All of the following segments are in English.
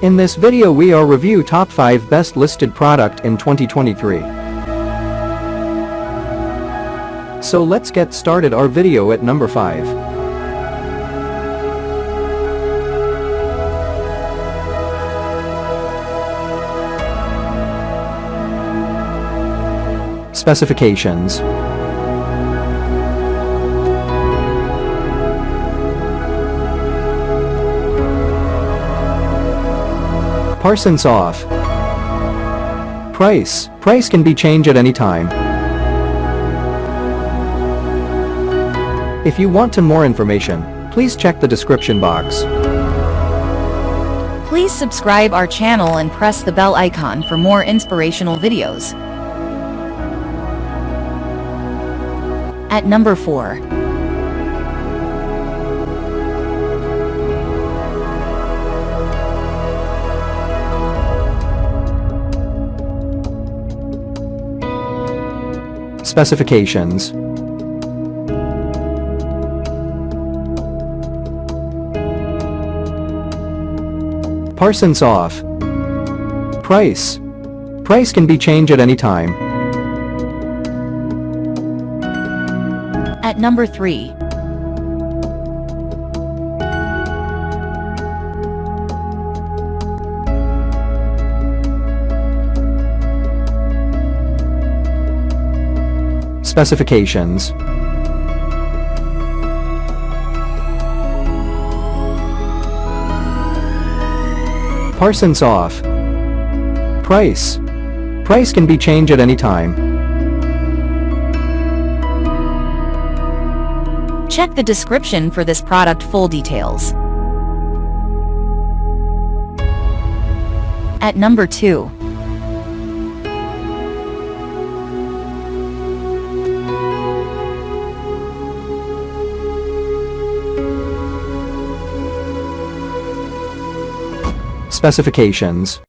In this video we are review top 5 best listed product in 2023. So let's get started our video at number 5. Specifications. Parsons off. Price can be changed at any time. If you want to more information, please check the description box. Please subscribe our channel and press the bell icon for more inspirational videos. At number 4. Specifications. Parsons off. Price can be changed at any time. At number 3. Specifications. Parsons off. Price can be changed at any time. Check the description for this product full details. At number 2. Specifications.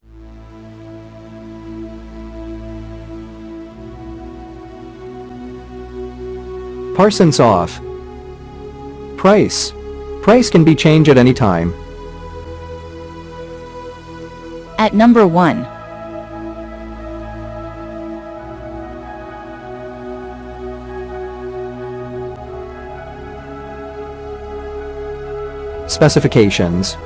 Parsons off. Price can be changed at any time. At number 1. Specifications.